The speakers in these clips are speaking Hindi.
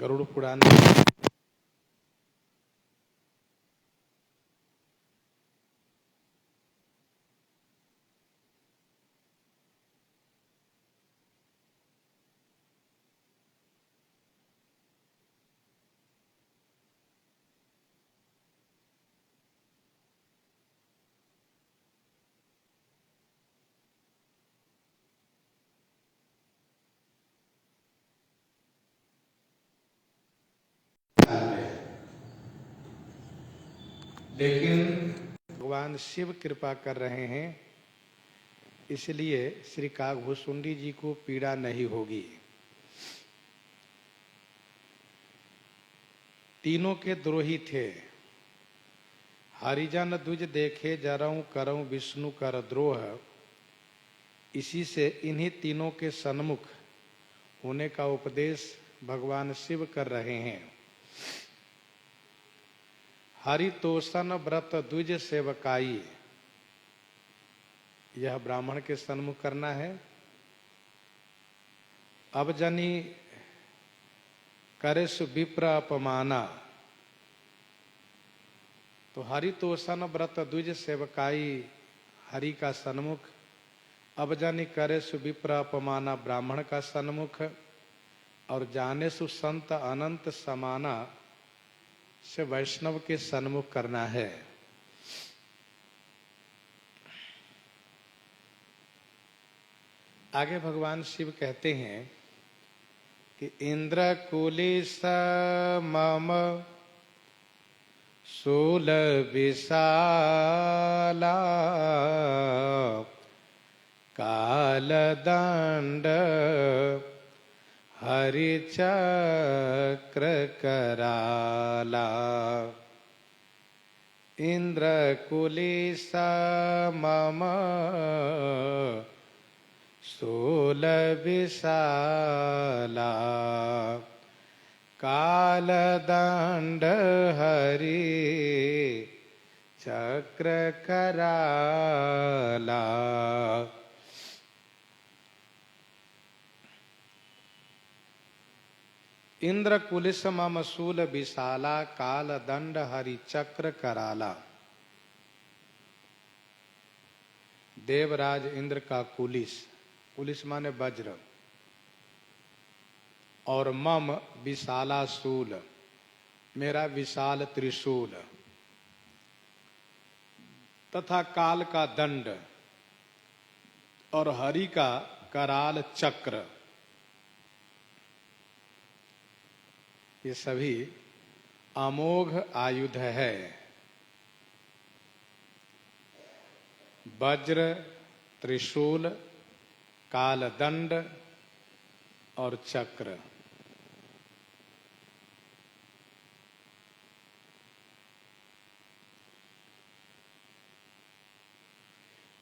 गरुड़ पुराण लेकिन भगवान शिव कृपा कर रहे हैं, इसलिए श्री काकभुसुंडी जी को पीड़ा नहीं होगी। तीनों के द्रोही थे। हरिजन द्विज देखे जरऊं करऊं विष्णु कर द्रोह। इसी से इन्हीं तीनों के सन्मुख होने का उपदेश भगवान शिव कर रहे हैं। हरितोषण व्रत द्विज सेवकाई, यह ब्राह्मण के सन्मुख करना है। अब जनी करेश विप्र अपमाना, तो हरितोषण व्रत द्विज सेवकाई, हरि का सन्मुख। अब जनी करेश विप्र अपमाना, ब्राह्मण का सन्मुख। और जानेसु संत अनंत समाना से वैष्णव के सन्मुख करना है। आगे भगवान शिव कहते हैं कि इंद्र कुलिस मम शूल विशाला काल दंड हरिचक्र कराला। इंद्र कुलिस मम शूल विशाला काल दंड हरि चक्र कराला। इंद्र कुलिस मम शूल विशाला काल दंड हरि चक्र कराला। देवराज इंद्र का कुलिस, कुलिस माने वज्र, और मम विशाला शूल, मेरा विशाल त्रिशूल, तथा काल का दंड और हरि का कराल चक्र, ये सभी अमोघ आयुध है। वज्र, त्रिशूल, काल दंड और चक्र।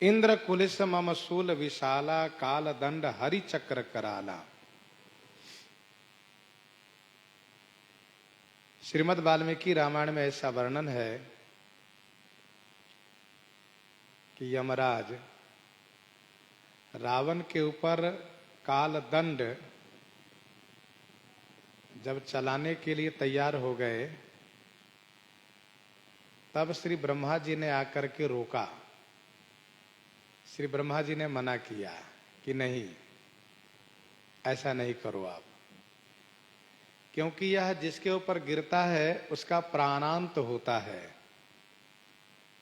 इंद्र कुलिस मम शूल विशाला काल दंड हरि चक्र कराला। श्रीमद् वाल्मीकि रामायण में ऐसा वर्णन है कि यमराज रावण के ऊपर काल दंड जब चलाने के लिए तैयार हो गए, तब श्री ब्रह्मा जी ने आकर के रोका। श्री ब्रह्मा जी ने मना किया कि नहीं, ऐसा नहीं करो आप, क्योंकि यह जिसके ऊपर गिरता है उसका प्राणांत होता है,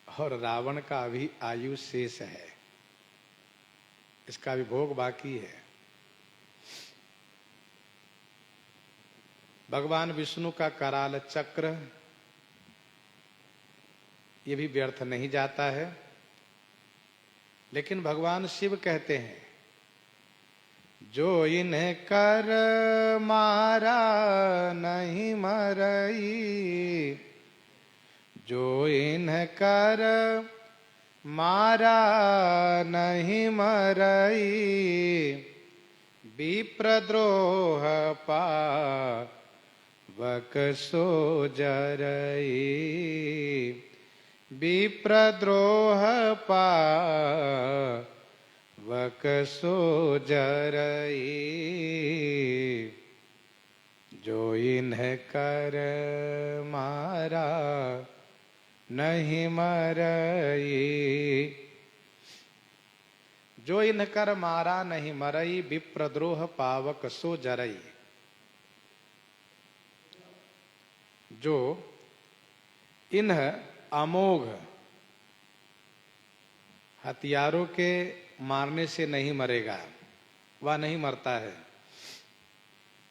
और रावण का अभी आयु शेष है, इसका भी भोग बाकी है। भगवान विष्णु का कराल चक्र, ये भी व्यर्थ नहीं जाता है। लेकिन भगवान शिव कहते हैं, जो इन्हें कर मारा नहीं मरई, जो इन्हें कर मारा नहीं मरई, विप्रद्रोह पावक सो जरई, विप्रद्रोह पावक सो जरई। जो इन्ह कर मारा नहीं मरई, जो इन्ह कर मारा नहीं मरई, विप्रद्रोह पावक सो जरई। जो इन्ह अमोघ हथियारों के मारने से नहीं मरेगा, वह नहीं मरता है।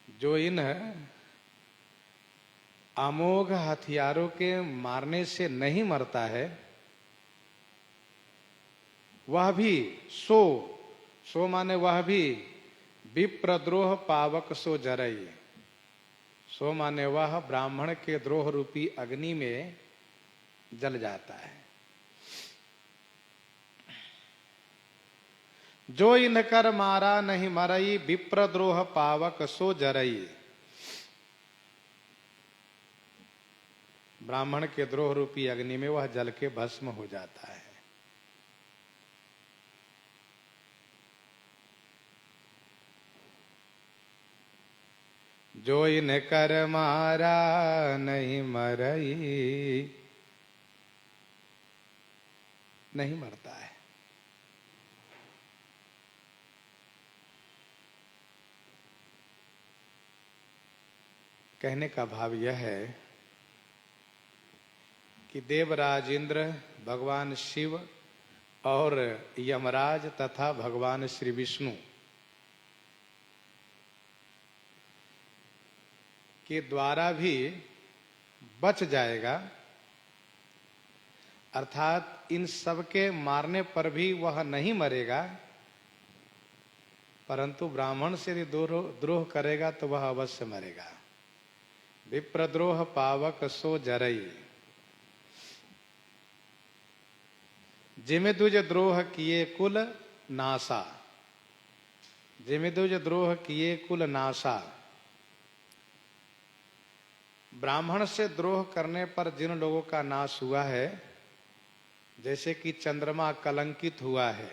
जो इन्ह अमोघ हथियारों के मारने से नहीं मरता है, वह भी सो माने वह भी विप्रद्रोह पावक सो जरई। सो माने वह ब्राह्मण के द्रोह रूपी अग्नि में जल जाता है। जो इन कर मारा नहीं मरई, विप्रद्रोह पावक सो जरई। ब्राह्मण के द्रोह रूपी अग्नि में वह जल के भस्म हो जाता है। जो इन कर मारा नहीं मरई, नहीं मरता है। कहने का भाव यह है कि देवराज इंद्र, भगवान शिव और यमराज तथा भगवान श्री विष्णु के द्वारा भी बच जाएगा, अर्थात इन सब के मारने पर भी वह नहीं मरेगा, परंतु ब्राह्मण से यदि द्रोह करेगा तो वह अवश्य मरेगा। विप्रद्रोह पावक सो जरई। जिमि दुज द्रोह किए कुल नासा। जिमि दुज द्रोह किए कुल नासा। ब्राह्मण से द्रोह करने पर जिन लोगों का नाश हुआ है, जैसे कि चंद्रमा कलंकित हुआ है।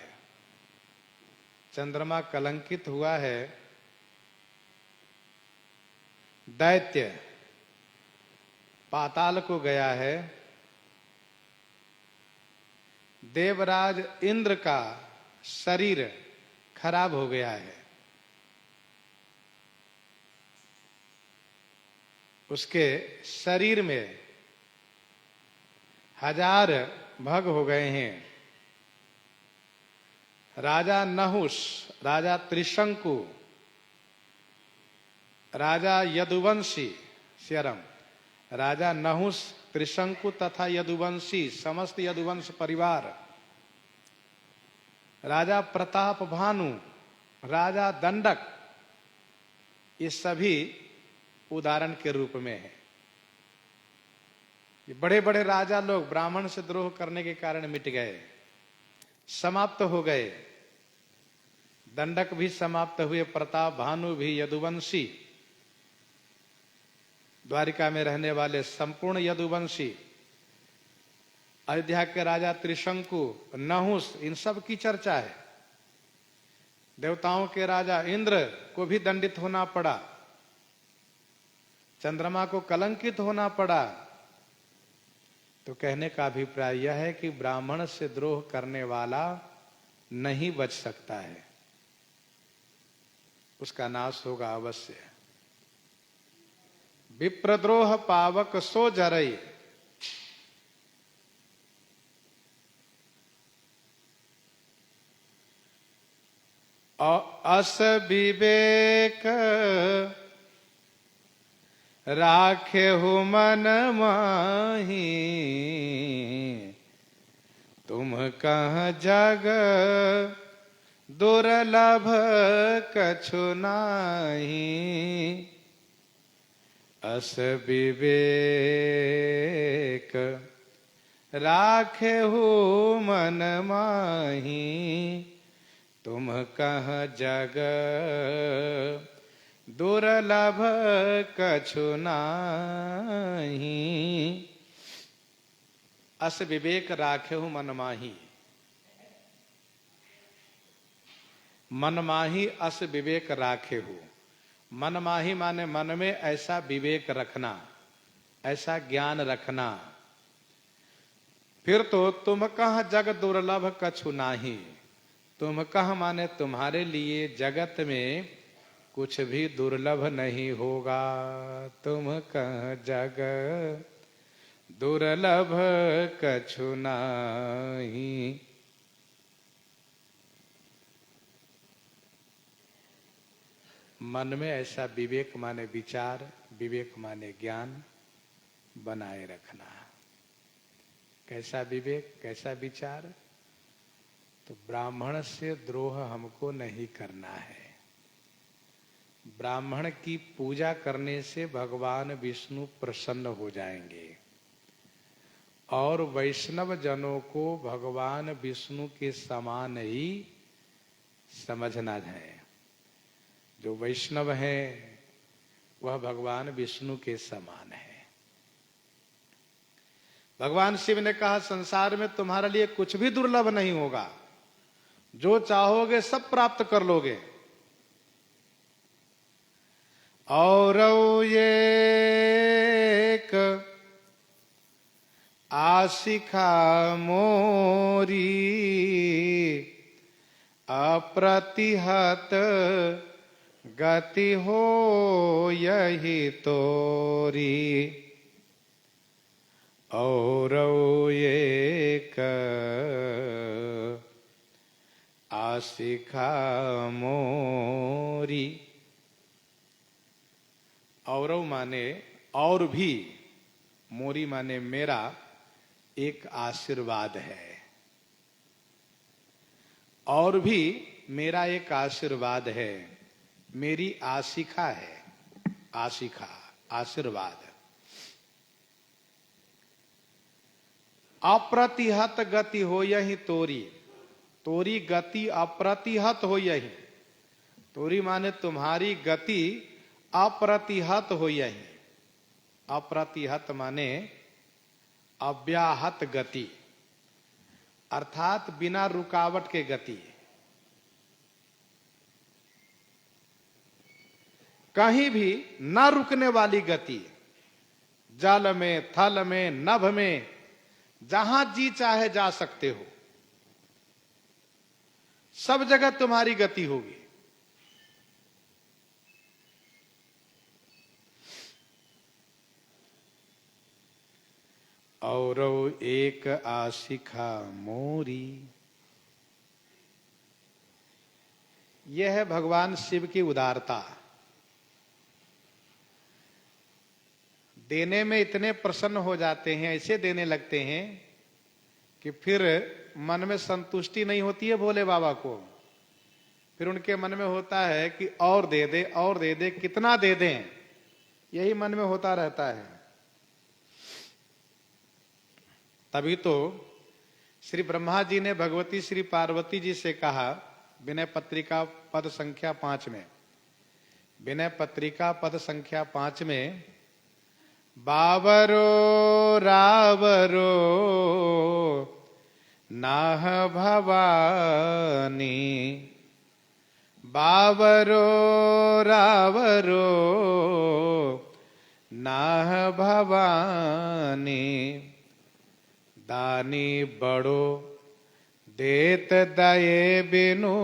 चंद्रमा कलंकित हुआ है, दैत्य पाताल को गया है, देवराज इंद्र का शरीर खराब हो गया है, उसके शरीर में 1000 भग हो गए हैं। राजा नहुष, राजा त्रिशंकु, राजा यदुवंशी, श्यरम, राजा नहुष, त्रिशंकु तथा यदुवंशी, समस्त यदुवंश परिवार, राजा प्रताप भानु, राजा दंडक, ये सभी उदाहरण के रूप में है। ये बड़े बड़े राजा लोग ब्राह्मण से द्रोह करने के कारण मिट गए, समाप्त हो गए। दंडक भी समाप्त हुए, प्रताप भानु भी, यदुवंशी, द्वारिका में रहने वाले संपूर्ण यदुवंशी, अयोध्या के राजा त्रिशंकु, नहुष, इन सब की चर्चा है। देवताओं के राजा इंद्र को भी दंडित होना पड़ा, चंद्रमा को कलंकित होना पड़ा। तो कहने का अभिप्राय यह है कि ब्राह्मण से द्रोह करने वाला नहीं बच सकता है, उसका नाश होगा अवश्य। विप्रद्रोह पावक सो जरई। अस विवेक राखे हो मन माही, तुम कह जग दुर्लभ कछु नाही। अस विवेक राखे हो मन माही, तुम कह जग दुर्लभ कछु नाही। अस विवेक राखे हो मन माही। मन माही अस विवेक राखे हो। मनमाही माने मन में ऐसा विवेक रखना, ऐसा ज्ञान रखना। फिर तो तुम कह जग दुर्लभ कछु नाही। तुम कह माने तुम्हारे लिए जगत में कुछ भी दुर्लभ नहीं होगा। तुम कह जग दुर्लभ कछु नाही। मन में ऐसा विवेक माने विचार, विवेक माने ज्ञान बनाए रखना। कैसा विवेक, कैसा विचार? तो ब्राह्मण से द्रोह हमको नहीं करना है। ब्राह्मण की पूजा करने से भगवान विष्णु प्रसन्न हो जाएंगे और वैष्णव जनों को भगवान विष्णु के समान ही समझना है। जो वैष्णव है वह भगवान विष्णु के समान है। भगवान शिव ने कहा संसार में तुम्हारे लिए कुछ भी दुर्लभ नहीं होगा, जो चाहोगे सब प्राप्त कर लोगे। और ये एक आशिखा मोरी अप्रतिहत गति हो यही तोरी। और एक आशिखा मोरी। औरव माने और भी, मोरी माने मेरा एक आशीर्वाद है। और भी मेरा एक आशीर्वाद है, मेरी आशिखा है। आशिखा आशीर्वाद। अप्रतिहत गति हो यही तोरी। तोरी गति अप्रतिहत हो यही। तोरी माने तुम्हारी गति अप्रतिहत हो यही। अप्रतिहत माने अव्याहत गति, अर्थात बिना रुकावट के गति। कहीं भी न रुकने वाली गति। जल में, थल में, नभ में, जहां जी चाहे जा सकते हो। सब जगह तुम्हारी गति होगी। और एक आशिखा मोरी। यह है भगवान शिव की उदारता। देने में इतने प्रसन्न हो जाते हैं, ऐसे देने लगते हैं कि फिर मन में संतुष्टि नहीं होती है भोले बाबा को। फिर उनके मन में होता है कि और दे दे, और दे दे, कितना दे दें, यही मन में होता रहता है। तभी तो श्री ब्रह्मा जी ने भगवती श्री पार्वती जी से कहा, विनय पत्रिका पद संख्या 5 में, विनय पत्रिका पद संख्या 5 में, बावरो रावरो नाह भवानी। बावरो रावरो नाह भवानी। दानी बड़ो देत दये बिनु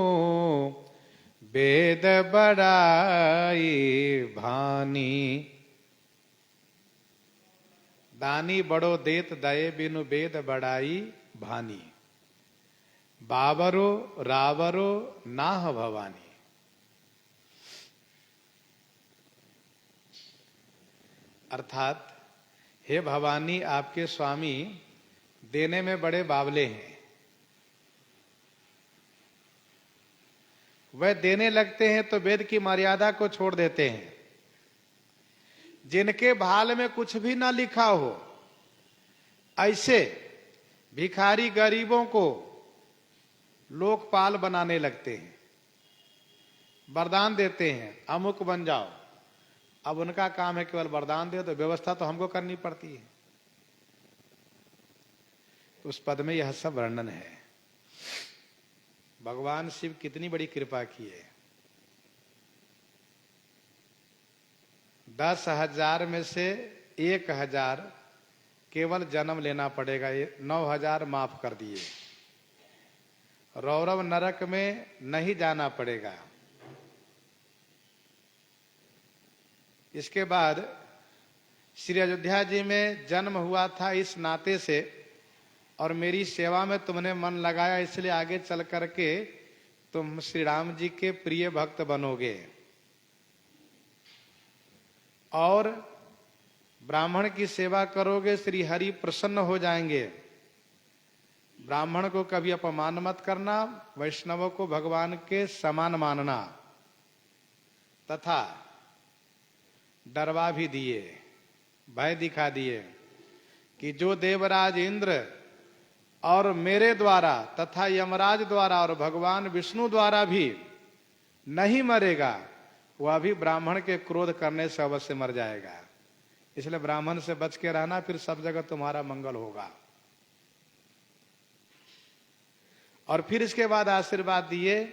वेद बड़ाई भानी। दानी बड़ो देत दये बिनु वेद बड़ाई भानी। बावरो रावरो नाह भवानी। अर्थात हे भवानी, आपके स्वामी देने में बड़े बावले हैं। वह देने लगते हैं तो वेद की मर्यादा को छोड़ देते हैं। जिनके भाल में कुछ भी ना लिखा हो, ऐसे भिखारी गरीबों को लोकपाल बनाने लगते हैं। वरदान देते हैं, अमुक बन जाओ। अब उनका काम है केवल वरदान दे, तो व्यवस्था तो हमको करनी पड़ती है। तो उस पद में यह सब वर्णन है। भगवान शिव कितनी बड़ी कृपा की है। 10,000 में से 1,000 केवल जन्म लेना पड़ेगा, 9,000 माफ कर दिए। रौरव नरक में नहीं जाना पड़ेगा। इसके बाद श्री अयोध्या जी में जन्म हुआ था इस नाते से, और मेरी सेवा में तुमने मन लगाया, इसलिए आगे चल करके तुम श्री राम जी के प्रिय भक्त बनोगे और ब्राह्मण की सेवा करोगे, श्री हरि प्रसन्न हो जाएंगे। ब्राह्मण को कभी अपमान मत करना, वैष्णवों को भगवान के समान मानना, तथा डरवा भी दिए, भय दिखा दिए कि जो देवराज इंद्र और मेरे द्वारा तथा यमराज द्वारा और भगवान विष्णु द्वारा भी नहीं मरेगा, वह भी ब्राह्मण के क्रोध करने से अवश्य मर जाएगा। इसलिए ब्राह्मण से बच के रहना, फिर सब जगह तुम्हारा मंगल होगा। और फिर इसके बाद आशीर्वाद दिए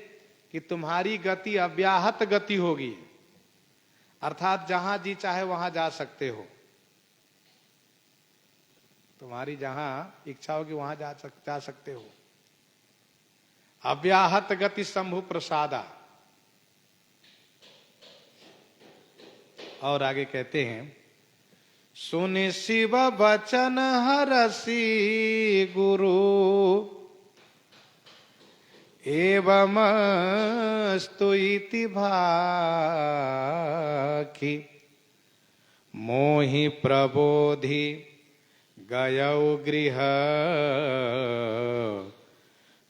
कि तुम्हारी गति अव्याहत गति होगी, अर्थात जहां जी चाहे वहां जा सकते हो। तुम्हारी जहां इच्छा होगी वहां जा सकते हो। अव्याहत गति शंभु प्रसादा। और आगे कहते हैं, सुनि शिव वचन हरसि गुरु एवं स्तुति भाखि मोहि प्रबोधि गयौ गृह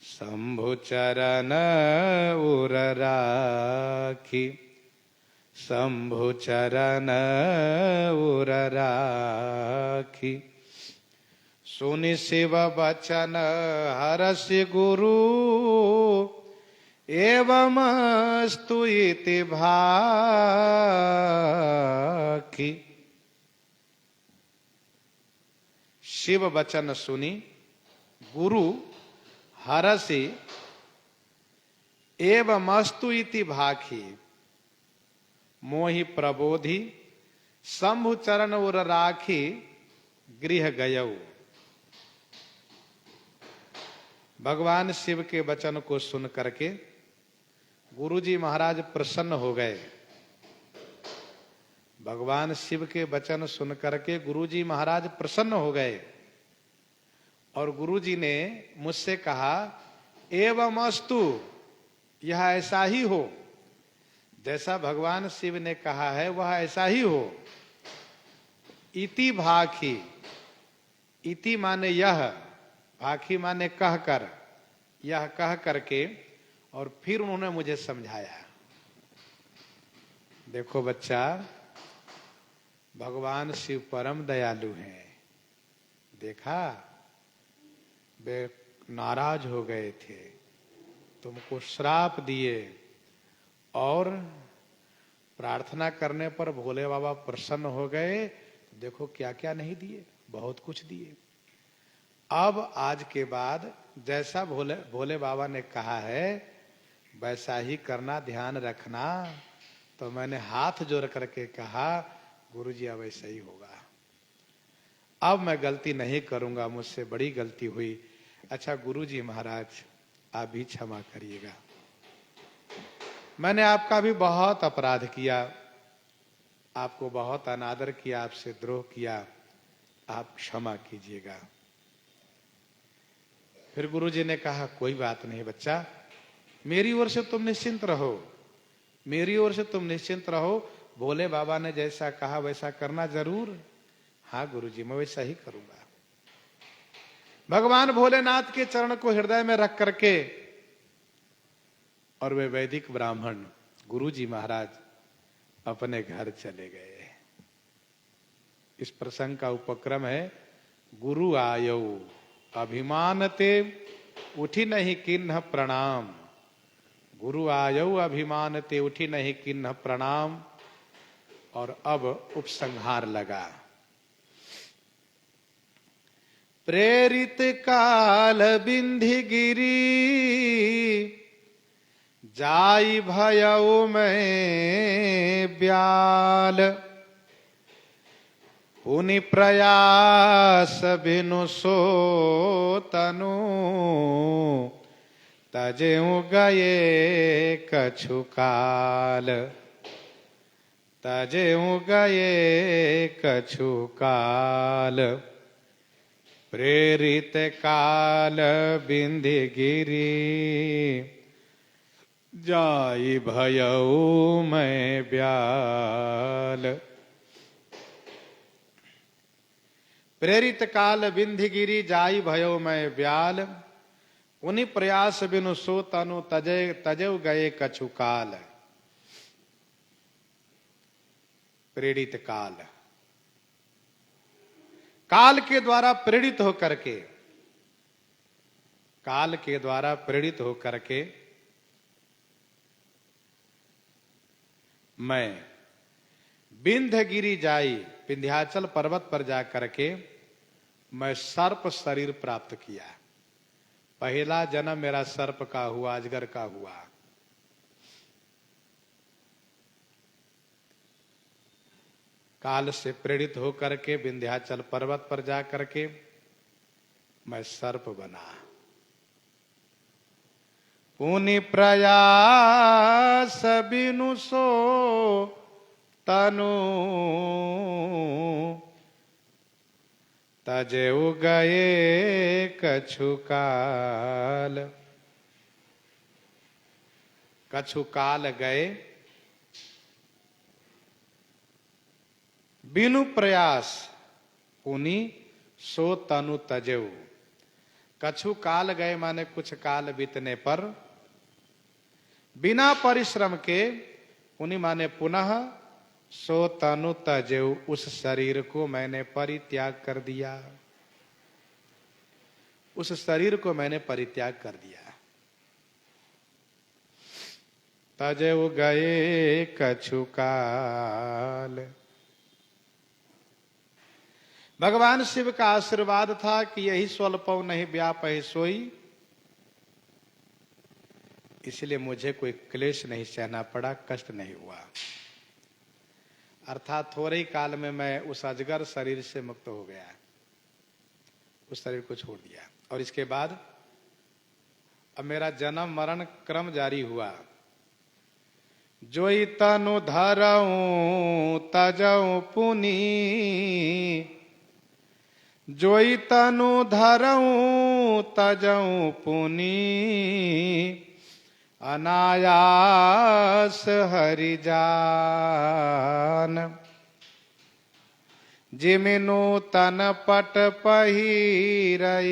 शंभु चरण उर राखी शंभु चरण उर राखी। सुनि शिव वचन हरसि गुरु एवं स्तुति भाखि। शिव वचन सुनी गुरु हरसि एवं स्तुति भाखि मोहि प्रबोधि शंभु चरण उर राखी गृह गयौ। भगवान शिव के वचन को सुन करके गुरुजी महाराज प्रसन्न हो गए। भगवान शिव के वचन सुन करके गुरुजी महाराज प्रसन्न हो गए और गुरुजी ने मुझसे कहा, एवं अस्तु, यह ऐसा ही हो, जैसा भगवान शिव ने कहा है वह ऐसा ही हो। इति भाखी, इति माने यह, भाखी माने कहकर, यह कह करके, और फिर उन्होंने मुझे समझाया। देखो बच्चा, भगवान शिव परम दयालु हैं। देखा, वे नाराज हो गए थे, तुमको श्राप दिए और प्रार्थना करने पर भोले बाबा प्रसन्न हो गए। देखो क्या क्या नहीं दिए, बहुत कुछ दिए। अब आज के बाद जैसा भोले बाबा ने कहा है वैसा ही करना, ध्यान रखना। तो मैंने हाथ जोड़ करके कहा, गुरुजी अब ऐसा ही होगा, अब मैं गलती नहीं करूंगा, मुझसे बड़ी गलती हुई। अच्छा गुरुजी महाराज, आप भी क्षमा करिएगा, मैंने आपका भी बहुत अपराध किया, आपको बहुत अनादर किया, आपसे द्रोह किया, आप क्षमा कीजिएगा। फिर गुरुजी ने कहा, कोई बात नहीं बच्चा, मेरी ओर से तुम निश्चिंत रहो, मेरी ओर से तुम निश्चिंत रहो। भोले बाबा ने जैसा कहा वैसा करना जरूर। हाँ गुरुजी, मैं वैसा ही करूंगा। भगवान भोलेनाथ के चरण को हृदय में रख करके और वे वैदिक ब्राह्मण गुरुजी महाराज अपने घर चले गए। इस प्रसंग का उपक्रम है, गुरु आयो अभिमान ते उठी नहीं किन्ह प्रणाम। गुरु आयो अभिमान ते उठी नहीं किन्ह प्रणाम। और अब उपसंहार लगा। प्रेरित काल बिंधि गिरी जाई भयउ में ब्याल। पुनि प्रयास बिनु सो तनु तजेऊ गए कछु काल तजेऊ गए कछु काल प्रेरित काल बिंधि गिरी जाई भयऊ मैं ब्याल। प्रेरित काल बिंधि गिरी जाई भयो मैं ब्याल उन्हीं प्रयास बिनु सो तनु तजेऊ गए कछु काल। प्रेरित काल, काल के द्वारा प्रेरित होकर के, काल के द्वारा प्रेरित होकर के मैं विंध्यगिरि जाई, विंध्याचल पर्वत पर जाकर के मैं सर्प शरीर प्राप्त किया। पहला जन्म मेरा सर्प का हुआ, अजगर का हुआ। काल से प्रेरित होकर के विंध्याचल पर्वत पर जाकर के मैं सर्प बना। पुनि प्रयास बिनु सो तनु तजेऊ गए कछु काल। कछु काल गए बिनु प्रयास पुनि सो तनु तजेऊ। कछु काल गए माने कुछ काल बीतने पर, बिना परिश्रम के, पुनि माने पुनः, सो तनु तजेऊ उस शरीर को मैंने परित्याग कर दिया। उस शरीर को मैंने परित्याग कर दिया। तजेऊ गए कछु काल। भगवान शिव का आशीर्वाद था कि यही स्वल्पौ नहीं व्यापहि सोई, इसलिए मुझे कोई क्लेश नहीं सहना पड़ा, कष्ट नहीं हुआ। अर्थात थोड़े ही काल में मैं उस अजगर शरीर से मुक्त हो गया, उस शरीर को छोड़ दिया। और इसके बाद अब मेरा जन्म मरण क्रम जारी हुआ। जोई तनु धरऊं तजऊं पुनि, जोई तनु धरऊं तजऊं पुनि, अनायास हरि जान। जिमिनु तन पट पहिरई,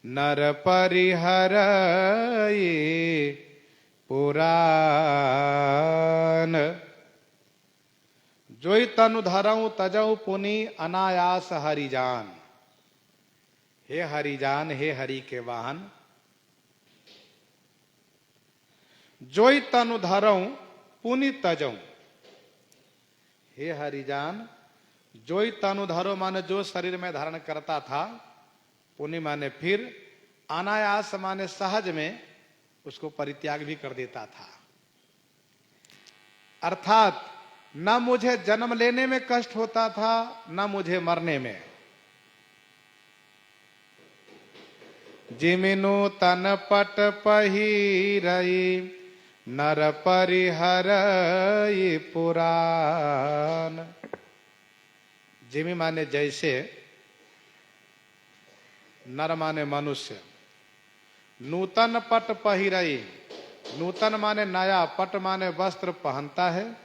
नर परिहरई पुरान। जोई तनु धरऊं तजऊं पुनि, अनायास हरिजान। हे हरिजान, हे हरि के वाहन, जोई तनु धरऊं पुनि तजऊं। हे हरिजान, जोई तनु धरो माने जो शरीर में धारण करता था, पुनि माने फिर, अनायास माने सहज में उसको परित्याग भी कर देता था। अर्थात न मुझे जन्म लेने में कष्ट होता था, न मुझे मरने में। जिमिनु तन पट पहिरई, नर परिहरई पुरान। जिमि माने जैसे, नर माने मनुष्य। नूतन पट पहिरई, नूतन माने नया, पट माने वस्त्र पहनता है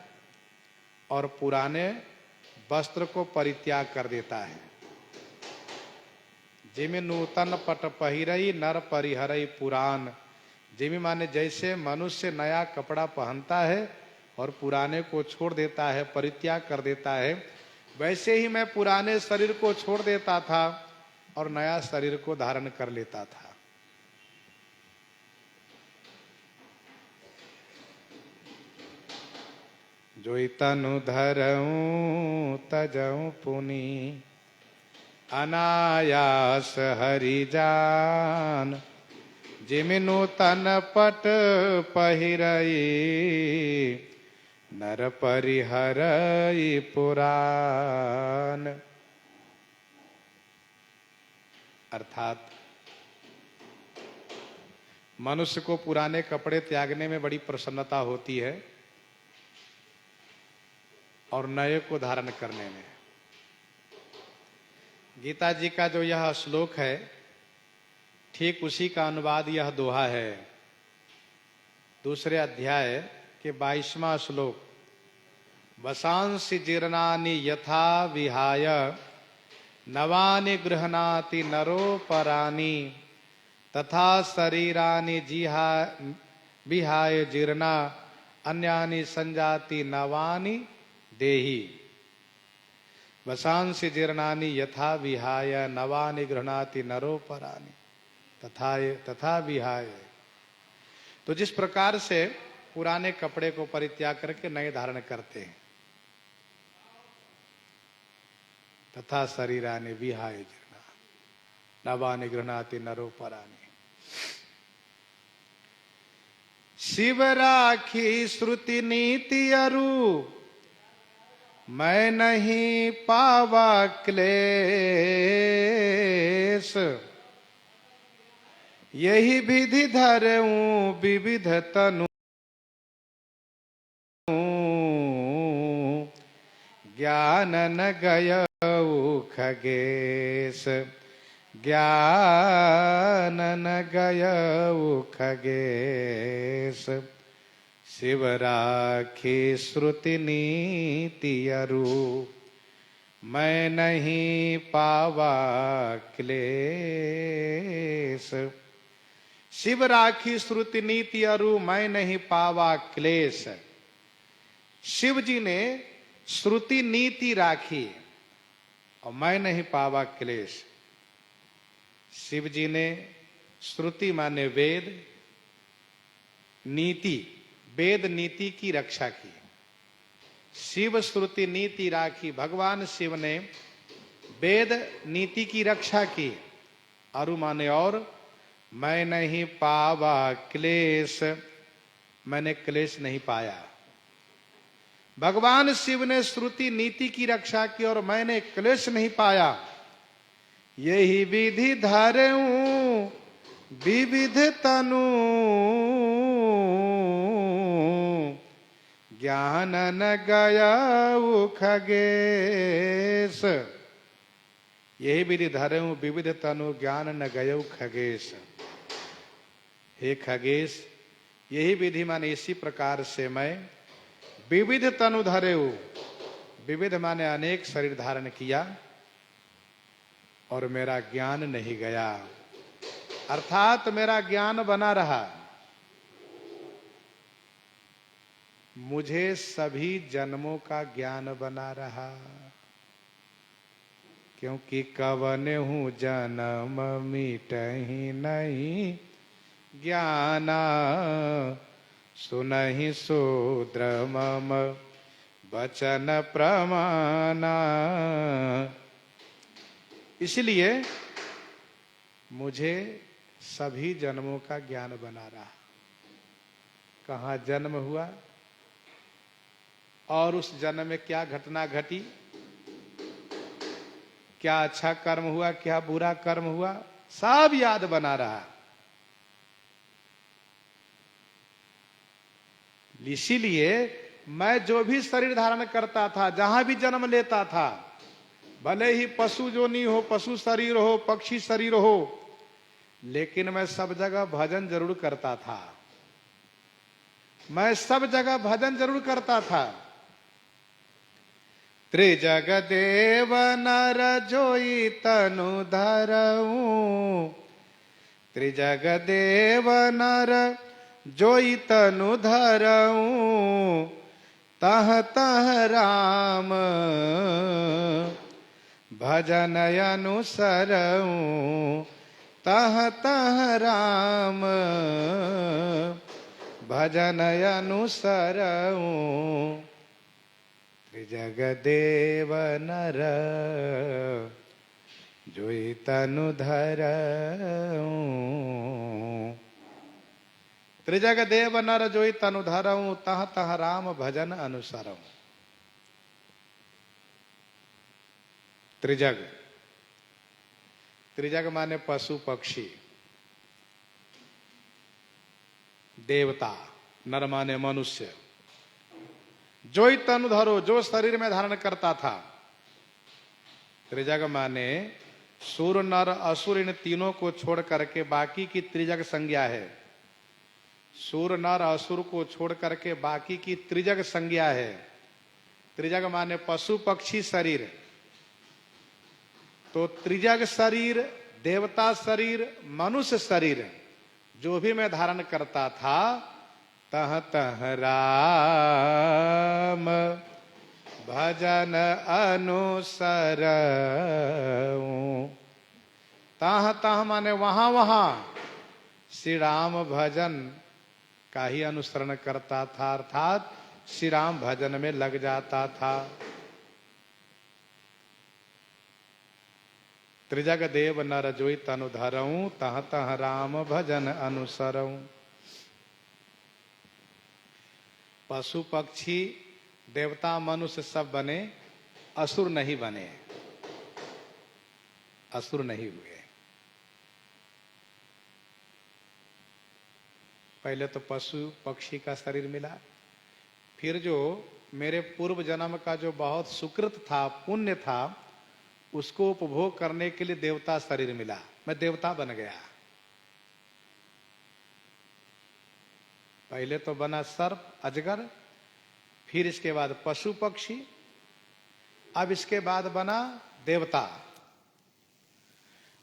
और पुराने वस्त्र को परित्याग कर देता है। जिमि नूतन पट पहिरई, नर परिहरई पुरान। जिमि माने जैसे मनुष्य नया कपड़ा पहनता है और पुराने को छोड़ देता है, परित्याग कर देता है, वैसे ही मैं पुराने शरीर को छोड़ देता था और नया शरीर को धारण कर लेता था। जोई तनु धरऊं तजऊं पुनि, अनायास हरि जान। जिमिनु तन पट पहिरई, नर परिहरई पुराण। अर्थात मनुष्य को पुराने कपड़े त्यागने में बड़ी प्रसन्नता होती है और नए को धारण करने में। गीता जी का जो यह श्लोक है, ठीक उसी का अनुवाद यह दोहा है। दूसरे अध्याय के 22वां श्लोक, वसांसि जीर्णानि यथा विहाय नवानि गृह्णाति नरोपराणि तथा शरीरानि विहाय जीर्णा अन्यानि संजाति नवानि देहि। वसांसि जीर्णानि यथा विहाय नवानि गृह्णाति नरोपराणि तथा विहाय। तो जिस प्रकार से पुराने कपड़े को परित्याग करके नए धारण करते हैं, तथा शरीरानि विहाय जीर्णा नवानि गृह्णाति नरोपराणि। शिव राखी श्रुति नीति अरु मैं नहीं पावा क्लेश। यही विधि धरऊं विविध तनु ज्ञान न गयऊ खगेश। ज्ञान न गयऊ खगेश। शिव राखी श्रुति नीति अरु मैं नहीं पावा क्लेश। शिव राखी श्रुति नीति अरु मैं नहीं पावा क्लेश। शिव जी ने श्रुति नीति राखी और मैं नहीं पावा क्लेश। शिव जी ने श्रुति माने वेद, नीति वेद नीति की रक्षा की। शिव श्रुति नीति राखी, भगवान शिव ने वेद नीति की रक्षा की। अरु माने और, मैं नहीं पावा क्लेश, मैंने क्लेश नहीं पाया। भगवान शिव ने श्रुति नीति की रक्षा की और मैंने क्लेश नहीं पाया। यही विधि धरऊं विविध तनु ज्ञान न गयऊ खगेश। यही विधि धरऊं विविध तनु ज्ञान न गयऊ खगेश। हे खगेश, यही विधि माने इसी प्रकार से मैं विविध तनु धरेऊ। विविध माने अनेक शरीर धारण किया और मेरा ज्ञान नहीं गया, अर्थात मेरा ज्ञान बना रहा। मुझे सभी जन्मों का ज्ञान बना रहा, क्योंकि कवन हूँ जन्म मिटहि नहीं ज्ञाना। सुनहि शूद्र मम वचन प्रमाना। इसलिए मुझे सभी जन्मों का ज्ञान बना रहा। कहाँ जन्म हुआ और उस जन्म में क्या घटना घटी, क्या अच्छा कर्म हुआ, क्या बुरा कर्म हुआ, सब याद बना रहा। इसीलिए मैं जो भी शरीर धारण करता था, जहां भी जन्म लेता था, भले ही पशु जोनी हो, पशु शरीर हो, पक्षी शरीर हो, लेकिन मैं सब जगह भजन जरूर करता था। मैं सब जगह भजन जरूर करता था। त्रिजग देव नर जोई तनु धरऊं। त्रिजग देव नर जोई तनु धरऊं। तह तह राम भजन अनुसरऊं। तह तह राम भजन अनुसरऊं। त्रिजग देव नर जोई तनु धरऊं। त्रिजग देव नर जोई तनु धरऊं, तह तह राम भजन अनुसरऊं। त्रिजग, त्रिजग माने पशु पक्षी, देवता, नर माने मनुष्य, जोई तनु धरो, जो शरीर में धारण करता था। त्रिजग माने सूर नर असुर, इन तीनों को छोड़ करके बाकी की त्रिजग संज्ञा है। सूर नर असुर को छोड़ करके बाकी की त्रिजग संज्ञा है। त्रिजग माने पशु पक्षी शरीर। तो त्रिजग शरीर, देवता शरीर, मनुष्य शरीर जो भी मैं धारण करता था, तह तह राम भजन अनुसरऊं। तह तह माने वहां वहां श्री राम भजन का ही अनुसरण करता था, अर्थात श्री राम भजन में लग जाता था। त्रिजग देव नर जोई तनु धरऊं, तह तह राम भजन अनुसरऊं। पशु पक्षी देवता मनुष्य सब बने, असुर नहीं बने, असुर नहीं हुए। पहले तो पशु पक्षी का शरीर मिला, फिर जो मेरे पूर्व जन्म का जो बहुत सुकृत था, पुण्य था, उसको उपभोग करने के लिए देवता शरीर मिला, मैं देवता बन गया। पहले तो बना सर्प अजगर, फिर इसके बाद पशु पक्षी, अब इसके बाद बना देवता।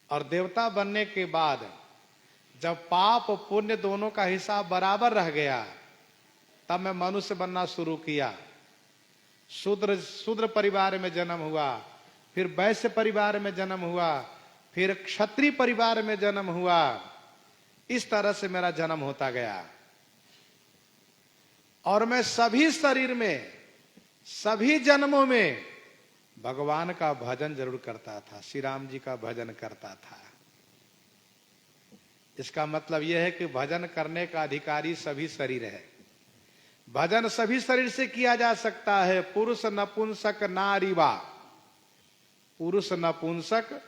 और देवता बनने के बाद जब पाप पुण्य दोनों का हिसाब बराबर रह गया, तब मैं मनुष्य बनना शुरू किया। शूद्र परिवार में जन्म हुआ, फिर वैश्य परिवार में जन्म हुआ, फिर क्षत्रिय परिवार में जन्म हुआ। इस तरह से मेरा जन्म होता गया। और मैं सभी शरीर में, सभी जन्मों में भगवान का भजन जरूर करता था, श्री राम जी का भजन करता था। इसका मतलब यह है कि भजन करने का अधिकारी सभी शरीर है। भजन सभी शरीर से किया जा सकता है, पुरुष नपुंसक नारीवा, पुरुष नपुंसक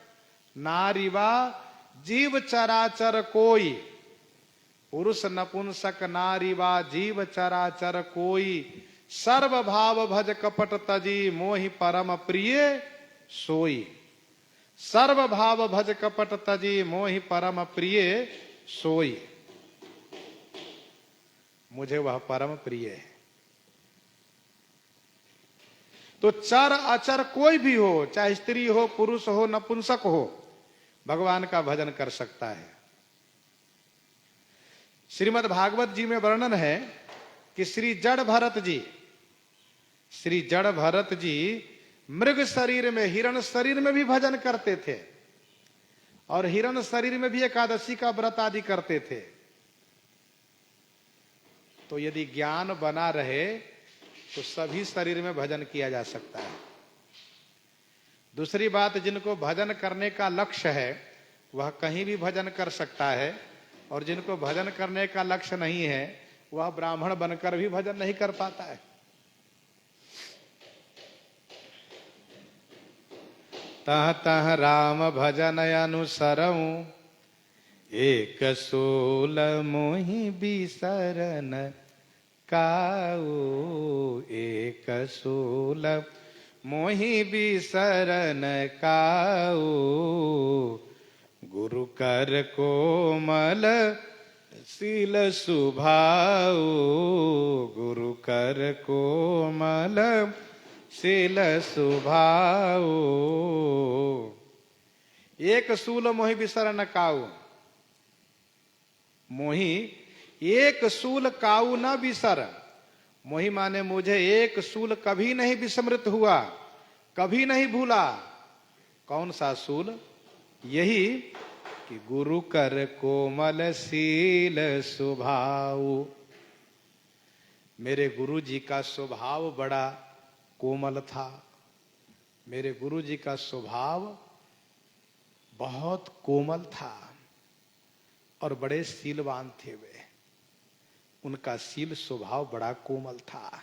नारीवा जीव चराचर कोई, पुरुष नपुंसक नारीवा जीव चराचर कोई, सर्व भाव भज कपट तजी मोहि परम प्रिय सोई। सर्व भाव भज कपट तजी मोहि परम प्रिय सोई, मुझे वह परम प्रिय है। तो चर अचर कोई भी हो, चाहे स्त्री हो, पुरुष हो, नपुंसक हो, भगवान का भजन कर सकता है। श्रीमद् भागवत जी में वर्णन है कि श्री जड़ भरत जी मृग शरीर में, हिरण शरीर में भी भजन करते थे, और हिरण शरीर में भी एकादशी का व्रत आदि करते थे। तो यदि ज्ञान बना रहे तो सभी शरीर में भजन किया जा सकता है। दूसरी बात, जिनको भजन करने का लक्ष्य है वह कहीं भी भजन कर सकता है, और जिनको भजन करने का लक्ष्य नहीं है वह ब्राह्मण बनकर भी भजन नहीं कर पाता है। तह तह राम भजन अनुसरऊं, एक सोल मोहि बिसरन काऊ, एक सोल मोहि बिसरन काऊ, गुरु कर कोमल शील सुभाऊ, गुरु कर कोमल शील सुभाऊ, एक सूल मोहि बिसरन काऊ। मोहि एक सूल काऊ न बिसर, मोहि माने मुझे एक सूल कभी नहीं विस्मृत हुआ, कभी नहीं भूला। कौन सा सूल? यही कि गुरु कर कोमल शील स्वभाव। मेरे गुरु जी का स्वभाव बड़ा कोमल था, मेरे गुरु जी का स्वभाव बहुत कोमल था और बड़े शीलवान थे वे। उनका शील स्वभाव बड़ा कोमल था।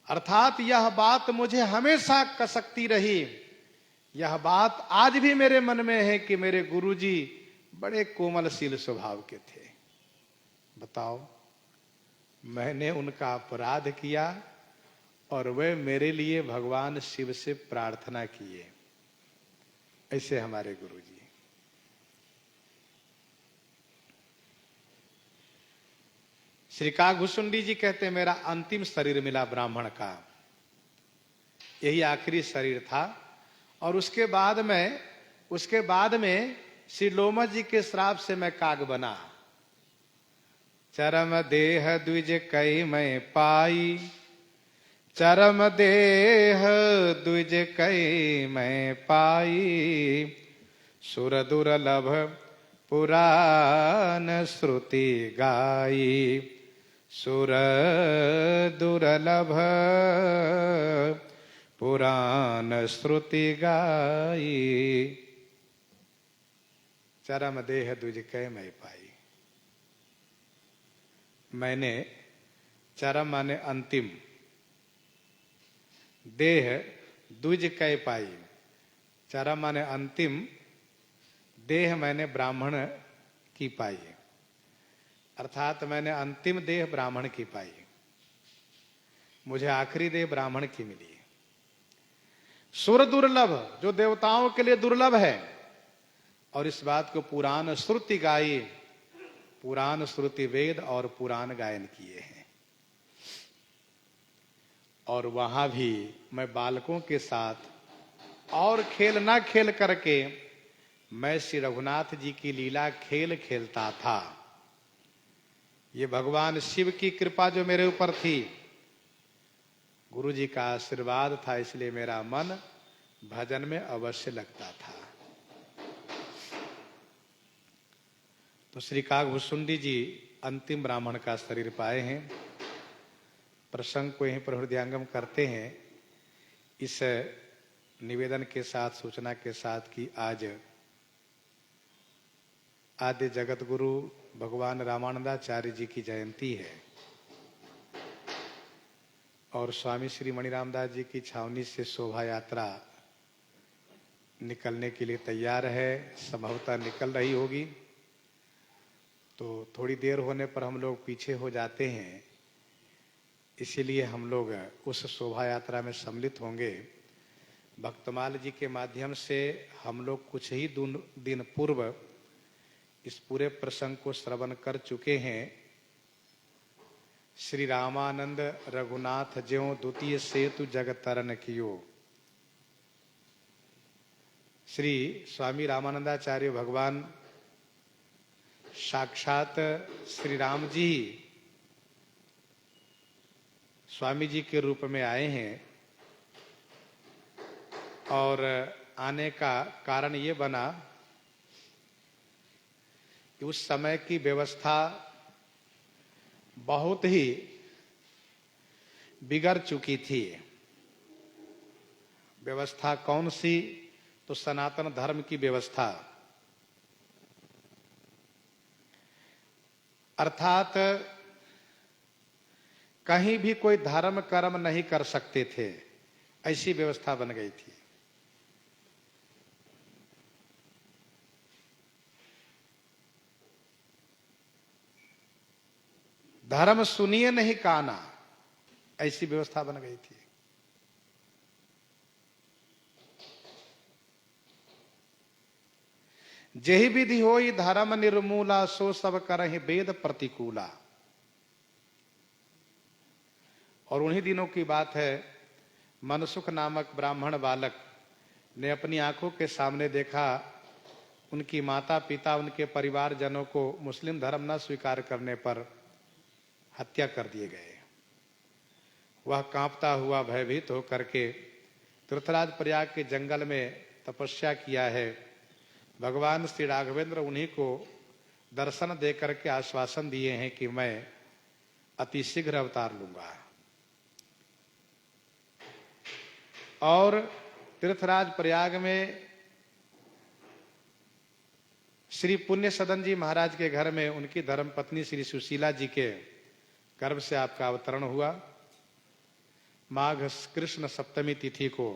अर्थात यह बात मुझे हमेशा कसकती रही, यह बात आज भी मेरे मन में है कि मेरे गुरुजी बड़े कोमलशील स्वभाव के थे। बताओ, मैंने उनका अपराध किया और वे मेरे लिए भगवान शिव से प्रार्थना किए। ऐसे हमारे गुरुजी। श्री काकभूषुंडी जी कहते हैं, मेरा अंतिम शरीर मिला ब्राह्मण का, यही आखिरी शरीर था। और उसके बाद में श्री लोमस जी के श्राप से मैं काग बना। चरम देह द्विज कई मैं पाई, चरम देह द्विज कई मैं पाई, सुर दुर्लभ पुराण श्रुति गाई, सुर दुर्लभ पुराण श्रुति गाई। चरम देह द्विज कै मैं पाई। मैंने चरम माने अंतिम, देह द्विज कै पाई। चरम माने अंतिम, देह मैंने ब्राह्मण की पाई। अर्थात मैंने अंतिम देह ब्राह्मण की पाई, मुझे आखिरी देह ब्राह्मण की मिली। सुर दुर्लभ, जो देवताओं के लिए दुर्लभ है। और इस बात को पुराण श्रुति गाई, पुराण श्रुति वेद और पुराण गायन किए हैं। और वहां भी मैं बालकों के साथ और खेल ना खेल करके मैं श्री रघुनाथ जी की लीला खेल खेलता था। ये भगवान शिव की कृपा जो मेरे ऊपर थी, गुरु जी का आशीर्वाद था, इसलिए मेरा मन भजन में अवश्य लगता था। तो श्री काकभूषुंडी जी अंतिम ब्राह्मण का शरीर पाए हैं। प्रसंग को यहीं पर हृदयंगम करते हैं, इस निवेदन के साथ, सूचना के साथ कि आज आद्य जगत गुरु भगवान रामानंदाचार्य जी की जयंती है और स्वामी श्री मणिरामदास जी की छावनी से शोभा यात्रा निकलने के लिए तैयार है, संभवतः निकल रही होगी। तो थोड़ी देर होने पर हम लोग पीछे हो जाते हैं, इसीलिए हम लोग उस शोभा यात्रा में सम्मिलित होंगे। भक्तमाल जी के माध्यम से हम लोग कुछ ही दिन पूर्व इस पूरे प्रसंग को श्रवण कर चुके हैं। श्री रामानंद रघुनाथ ज्यों द्वितीय सेतु जग तरन कियो। श्री स्वामी रामानंदाचार्य भगवान साक्षात श्री राम जी स्वामी जी के रूप में आए हैं और आने का कारण ये बना कि उस समय की व्यवस्था बहुत ही बिगड़ चुकी थी। व्यवस्था कौन सी? तो सनातन धर्म की व्यवस्था। अर्थात कहीं भी कोई धर्म कर्म नहीं कर सकते थे, ऐसी व्यवस्था बन गई थी। धर्म सुनिए नहीं काना, ऐसी व्यवस्था बन गई थी। जेहि विधि होई धर्म निर्मूला, सो सब करहि वेद प्रतिकूला। और उन्हीं दिनों की बात है, मनसुख नामक ब्राह्मण बालक ने अपनी आंखों के सामने देखा उनकी माता पिता उनके परिवारजनों को मुस्लिम धर्म न स्वीकार करने पर हत्या कर दिए गए। वह कांपता हुआ भयभीत होकर के तीर्थराज प्रयाग के जंगल में तपस्या किया है। भगवान श्री राघवेंद्र उन्हीं को दर्शन दे करके आश्वासन दिए हैं कि मैं अति शीघ्र अवतार लूंगा। और तीर्थराज प्रयाग में श्री पुण्य सदन जी महाराज के घर में उनकी धर्मपत्नी श्री सुशीला जी के गर्भ से आपका अवतरण हुआ माघ कृष्ण सप्तमी तिथि को,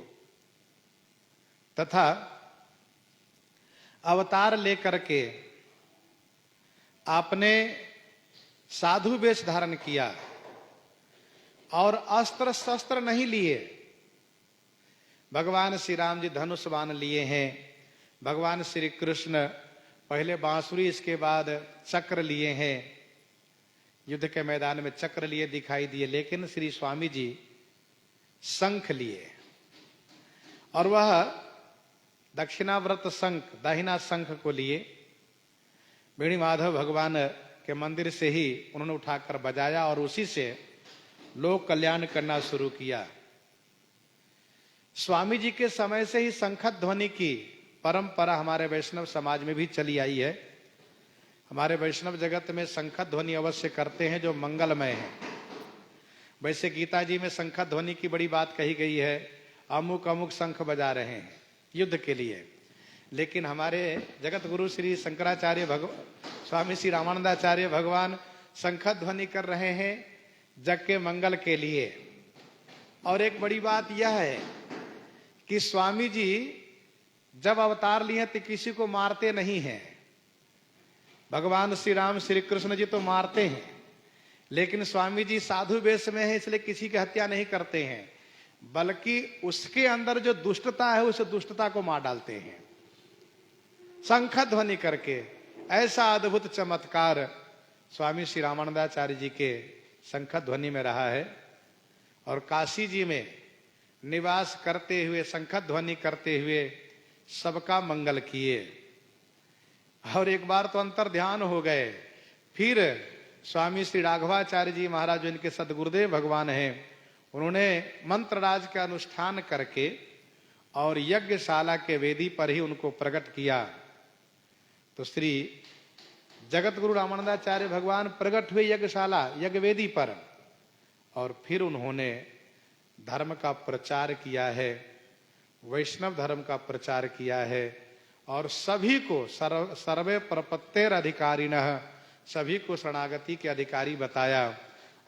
तथा अवतार लेकर के आपने साधु वेश धारण किया और अस्त्र शस्त्र नहीं लिए। भगवान श्री राम जी धनुष बाण लिए हैं, भगवान श्री कृष्ण पहले बांसुरी इसके बाद चक्र लिए हैं, युद्ध के मैदान में चक्र लिए दिखाई दिए, लेकिन श्री स्वामी जी शंख लिए और वह दक्षिणाव्रत शंख, दाहिना शंख को लिए। वेणी माधव भगवान के मंदिर से ही उन्होंने उठाकर बजाया और उसी से लोक कल्याण करना शुरू किया। स्वामी जी के समय से ही शंख ध्वनि की परंपरा हमारे वैष्णव समाज में भी चली आई है। हमारे वैष्णव जगत में शंख ध्वनि अवश्य करते हैं जो मंगलमय है। वैसे गीता जी में शंख ध्वनि की बड़ी बात कही गई है, अमुक अमुक शंख बजा रहे हैं युद्ध के लिए, लेकिन हमारे जगत गुरु श्री शंकराचार्य स्वामी श्री रामानंदाचार्य भगवान शंख ध्वनि कर रहे हैं जग के मंगल के लिए। और एक बड़ी बात यह है कि स्वामी जी जब अवतार लिए तो किसी को मारते नहीं हैं। भगवान श्री राम श्री कृष्ण जी तो मारते हैं, लेकिन स्वामी जी साधु वेश में है इसलिए किसी की हत्या नहीं करते हैं, बल्कि उसके अंदर जो दुष्टता है उस दुष्टता को मार डालते हैं शंख ध्वनि करके। ऐसा अद्भुत चमत्कार स्वामी श्री रामानंदाचार्य जी के शंख ध्वनि में रहा है। और काशी जी में निवास करते हुए शंख ध्वनि करते हुए सबका मंगल किए। और एक बार तो अंतर ध्यान हो गए, फिर स्वामी श्री राघवाचार्य जी महाराज इनके सदगुरुदेव भगवान हैं, उन्होंने मंत्र राज का अनुष्ठान करके और यज्ञशाला के वेदी पर ही उनको प्रकट किया। तो श्री जगत गुरु रामानंदाचार्य भगवान प्रकट हुए यज्ञशाला यज्ञ वेदी पर, और फिर उन्होंने धर्म का प्रचार किया है, वैष्णव धर्म का प्रचार किया है और सभी को सर्वे प्रपत्तेर अधिकारिणः, सभी को शरणागति के अधिकारी बताया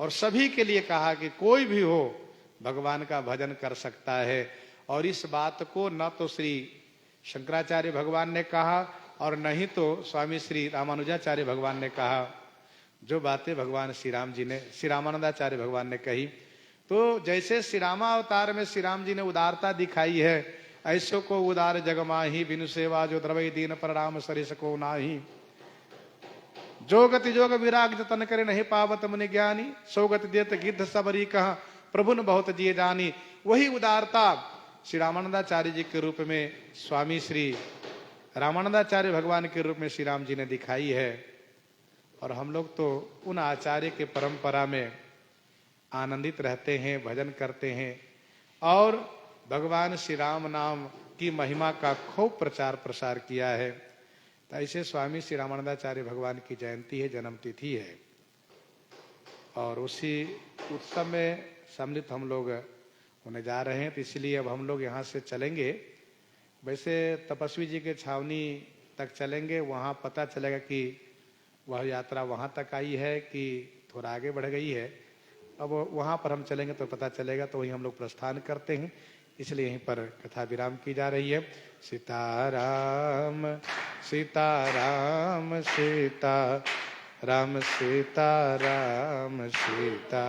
और सभी के लिए कहा कि कोई भी हो भगवान का भजन कर सकता है। और इस बात को न तो श्री शंकराचार्य भगवान ने कहा और न ही तो स्वामी श्री रामानुजाचार्य भगवान ने कहा। जो बातें भगवान श्री राम जी ने, श्री रामानंदाचार्य भगवान ने कही, तो जैसे श्री रामावतार में श्री राम जी ने उदारता दिखाई है, ऐसो को उदार जगमाही बिनु सेवा जो द्रवई दीन पर राम सरिस को नाही। जो गति जोग विराग जतन करे नहीं पावत मुनि ज्ञानी, सो गति देत गिद्ध सबरी कहा प्रभु न बहुत जिए जानी। वही उदारता श्री रामानंदाचार्य जी के रूप में, स्वामी श्री रामानंदाचार्य भगवान के रूप में श्री राम जी ने दिखाई है। और हम लोग तो उन आचार्य के परंपरा में आनंदित रहते हैं, भजन करते हैं और भगवान श्री राम नाम की महिमा का खूब प्रचार प्रसार किया है। तो ऐसे स्वामी श्री रामानंदाचार्य भगवान की जयंती है, जन्म तिथि है, और उसी उत्सव में सम्मिलित हम लोग होने जा रहे हैं। तो इसलिए अब हम लोग यहाँ से चलेंगे। वैसे तपस्वी जी के छावनी तक चलेंगे, वहाँ पता चलेगा कि वह यात्रा वहाँ तक आई है कि थोड़ा आगे बढ़ गई है। अब वहाँ पर हम चलेंगे तो पता चलेगा, तो वहीं हम लोग प्रस्थान करते हैं। इसलिए यहीं पर कथा विराम की जा रही है। सीताराम सीताराम सीता राम सीताराम सीता